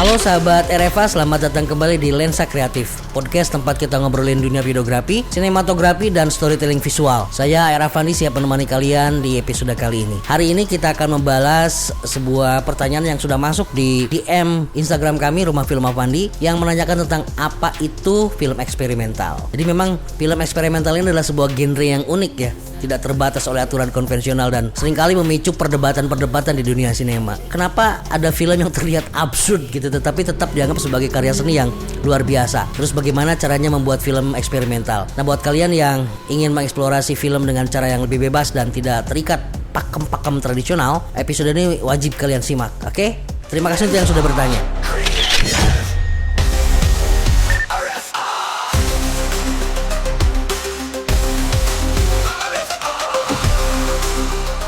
Halo sahabat RFA, selamat datang kembali di Lensa Kreatif, podcast tempat kita ngobrolin dunia videografi, sinematografi, dan storytelling visual. Saya Era Fandi siap menemani kalian di episode kali ini. Hari ini kita akan membalas sebuah pertanyaan yang sudah masuk di DM Instagram kami, Rumah Film Avandi, yang menanyakan tentang apa itu film eksperimental. Jadi memang film eksperimental ini adalah sebuah genre yang unik ya, tidak terbatas oleh aturan konvensional dan seringkali memicu perdebatan-perdebatan di dunia sinema. Kenapa ada film yang terlihat absurd gitu tetapi tetap dianggap sebagai karya seni yang luar biasa? Terus bagaimana caranya membuat film eksperimental? Nah, buat kalian yang ingin mengeksplorasi film dengan cara yang lebih bebas dan tidak terikat pakem-pakem tradisional, episode ini wajib kalian simak, oke? Terima kasih untuk yang sudah bertanya.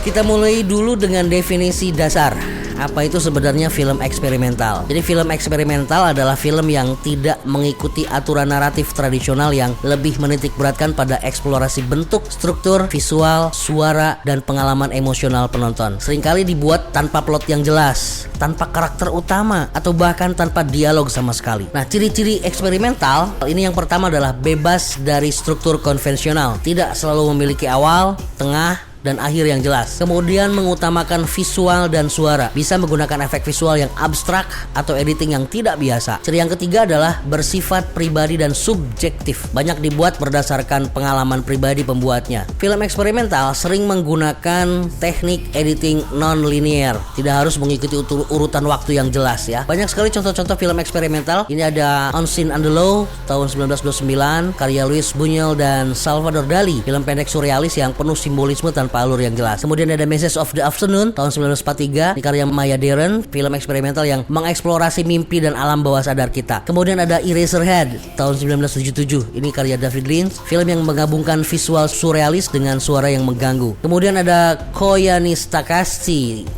Kita mulai dulu dengan definisi dasar. Apa itu sebenarnya film eksperimental? Jadi film eksperimental adalah film yang tidak mengikuti aturan naratif tradisional yang lebih menitik beratkan pada eksplorasi bentuk, struktur, visual, suara, dan pengalaman emosional penonton. Seringkali dibuat tanpa plot yang jelas, tanpa karakter utama, atau bahkan tanpa dialog sama sekali. Nah, ciri-ciri eksperimental ini yang pertama adalah bebas dari struktur konvensional, tidak selalu memiliki awal, tengah, dan akhir yang jelas. Kemudian mengutamakan visual dan suara, bisa menggunakan efek visual yang abstrak atau editing yang tidak biasa. Ciri yang ketiga adalah bersifat pribadi dan subjektif, banyak dibuat berdasarkan pengalaman pribadi pembuatnya. Film eksperimental sering menggunakan teknik editing non-linear, tidak harus mengikuti urutan waktu yang jelas ya. Banyak sekali contoh-contoh film eksperimental. Ini ada Unseen and the Low tahun 1929, karya Luis Buñuel dan Salvador Dali, film pendek surrealis yang penuh simbolisme tanpa alur yang jelas. Kemudian ada Message of the Afternoon tahun 1943, di karya Maya Deren, film eksperimental yang mengeksplorasi mimpi dan alam bawah sadar kita. Kemudian ada Eraserhead tahun 1977, ini karya David Lynch, film yang menggabungkan visual surrealis dengan suara yang mengganggu. Kemudian ada Koyaanisqatsi,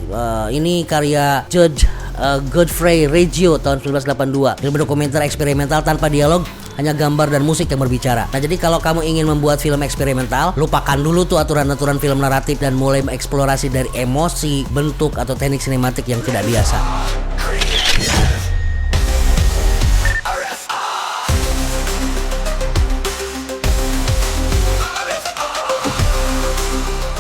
ini karya Judge Godfrey Reggio tahun 1982, film dokumenter eksperimental tanpa dialog, hanya gambar dan musik yang berbicara. Nah, jadi kalau kamu ingin membuat film eksperimental, lupakan dulu tuh aturan-aturan film naratif dan mulai mengeksplorasi dari emosi, bentuk, atau teknik sinematik yang tidak biasa.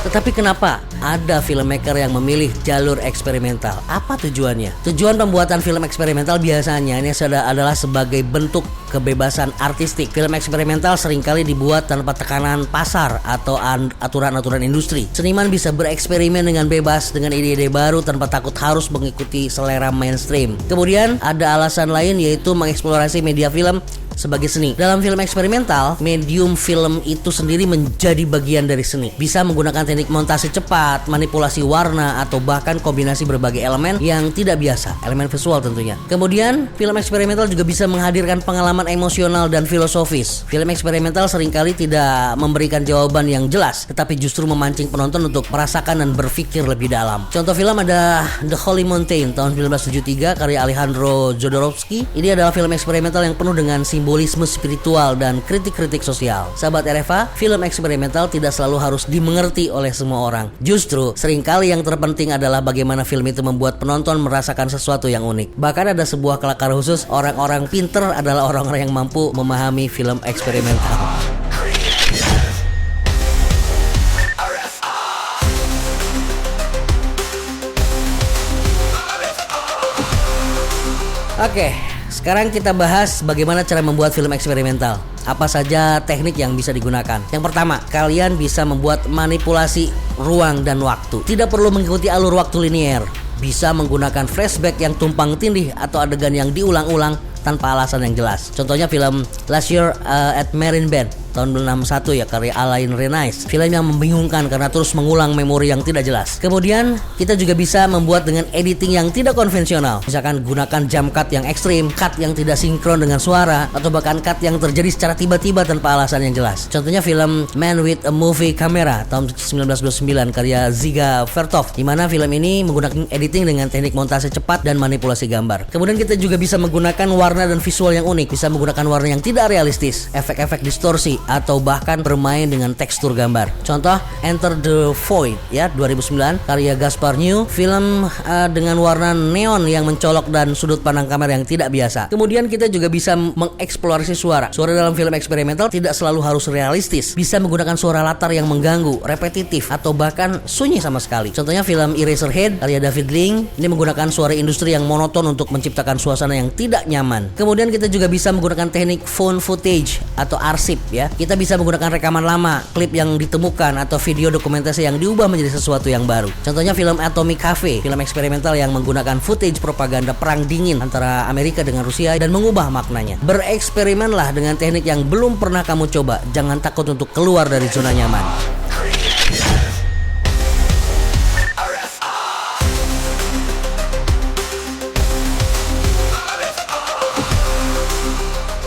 Tetapi kenapa ada filmmaker yang memilih jalur eksperimental? Apa tujuannya? Tujuan pembuatan film eksperimental biasanya ini adalah sebagai bentuk kebebasan artistik. Film eksperimental seringkali dibuat tanpa tekanan pasar atau aturan-aturan industri. Seniman bisa bereksperimen dengan bebas dengan ide-ide baru tanpa takut harus mengikuti selera mainstream. Kemudian ada alasan lain, yaitu mengeksplorasi media film sebagai seni. Dalam film eksperimental, medium film itu sendiri menjadi bagian dari seni. Bisa menggunakan teknik montase cepat, manipulasi warna, atau bahkan kombinasi berbagai elemen yang tidak biasa, elemen visual tentunya. Kemudian, film eksperimental juga bisa menghadirkan pengalaman emosional dan filosofis. Film eksperimental seringkali tidak memberikan jawaban yang jelas, tetapi justru memancing penonton untuk merasakan dan berpikir lebih dalam. Contoh film ada The Holy Mountain tahun 1973, karya Alejandro Jodorowsky. Ini adalah film eksperimental yang penuh dengan simbolisme spiritual dan kritik-kritik sosial. Sahabat RFA, film eksperimental tidak selalu harus dimengerti oleh semua orang. Justru, seringkali yang terpenting adalah bagaimana film itu membuat penonton merasakan sesuatu yang unik. Bahkan ada sebuah kelakar khusus, orang-orang pinter adalah orang-orang yang mampu memahami film eksperimental. Oke, sekarang kita bahas bagaimana cara membuat film eksperimental. Apa saja teknik yang bisa digunakan? Yang pertama, kalian bisa membuat manipulasi ruang dan waktu. Tidak perlu mengikuti alur waktu linear. Bisa menggunakan flashback yang tumpang tindih atau adegan yang diulang-ulang tanpa alasan yang jelas. Contohnya film Last Year at Marienbad tahun 61 ya, karya Alain Resnais. Film yang membingungkan karena terus mengulang memori yang tidak jelas. Kemudian kita juga bisa membuat dengan editing yang tidak konvensional. Misalkan gunakan jump cut yang ekstrim, cut yang tidak sinkron dengan suara, atau bahkan cut yang terjadi secara tiba-tiba tanpa alasan yang jelas. Contohnya film Man with a Movie Camera tahun 1929 karya Dziga Vertov, di mana film ini menggunakan editing dengan teknik montase cepat dan manipulasi gambar. Kemudian kita juga bisa menggunakan warna dan visual yang unik. Bisa menggunakan warna yang tidak realistis, efek-efek distorsi, atau bahkan bermain dengan tekstur gambar. Contoh Enter the Void ya 2009 karya Gaspar Noé, film dengan warna neon yang mencolok dan sudut pandang kamera yang tidak biasa. Kemudian kita juga bisa mengeksplorasi suara. Suara dalam film eksperimental tidak selalu harus realistis. Bisa menggunakan suara latar yang mengganggu, repetitif, atau bahkan sunyi sama sekali. Contohnya film Eraserhead karya David Lynch. Ini menggunakan suara industri yang monoton untuk menciptakan suasana yang tidak nyaman. Kemudian kita juga bisa menggunakan teknik found footage atau arsip ya. Kita bisa menggunakan rekaman lama, klip yang ditemukan, atau video dokumentasi yang diubah menjadi sesuatu yang baru. Contohnya film Atomic Cafe, film eksperimental yang menggunakan footage propaganda perang dingin antara Amerika dengan Rusia dan mengubah maknanya. Bereksperimenlah dengan teknik yang belum pernah kamu coba. Jangan takut untuk keluar dari zona nyaman.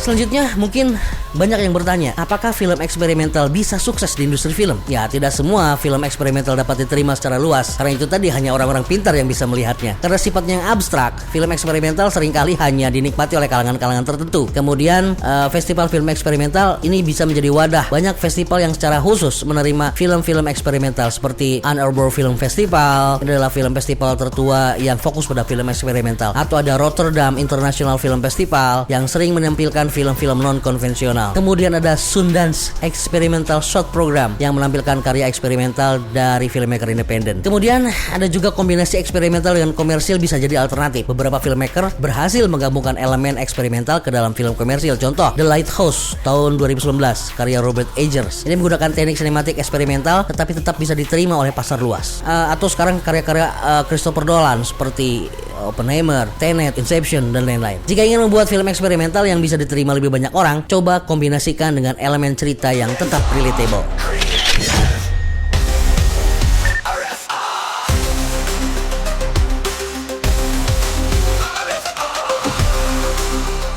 Selanjutnya mungkin banyak yang bertanya, apakah film eksperimental bisa sukses di industri film? Ya, tidak semua film eksperimental dapat diterima secara luas. Karena itu tadi hanya orang-orang pintar yang bisa melihatnya. Karena sifatnya yang abstrak, film eksperimental seringkali hanya dinikmati oleh kalangan-kalangan tertentu. Kemudian festival film eksperimental ini bisa menjadi wadah. Banyak festival yang secara khusus menerima film-film eksperimental seperti Ann Arbor Film Festival. Ini adalah film festival tertua yang fokus pada film eksperimental. Atau ada Rotterdam International Film Festival yang sering menampilkan film-film non-konvensional. Kemudian ada Sundance Experimental Short Program yang menampilkan karya eksperimental dari filmmaker independen. Kemudian ada juga kombinasi eksperimental dengan komersil bisa jadi alternatif. Beberapa filmmaker berhasil menggabungkan elemen eksperimental ke dalam film komersil. Contoh The Lighthouse tahun 2019 karya Robert Eggers. Ini menggunakan teknik sinematik eksperimental tetapi tetap bisa diterima oleh pasar luas. Atau sekarang karya-karya Christopher Nolan seperti Oppenheimer, Tenet, Inception, dan lain-lain. Jika ingin membuat film eksperimental yang bisa diterima lebih banyak orang, coba kombinasikan dengan elemen cerita yang tetap relatable.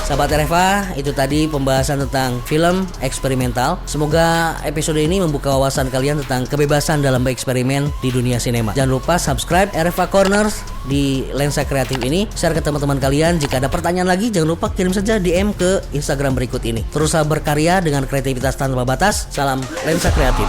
Sahabat RFA, itu tadi pembahasan tentang film eksperimental. Semoga episode ini membuka wawasan kalian tentang kebebasan dalam bereksperimen di dunia sinema. Jangan lupa subscribe RFA Corners di Lensa Kreatif ini. Share ke teman-teman kalian. Jika ada pertanyaan lagi, jangan lupa kirim saja DM ke Instagram berikut ini. Teruslah berkarya dengan kreativitas tanpa batas. Salam Lensa Kreatif.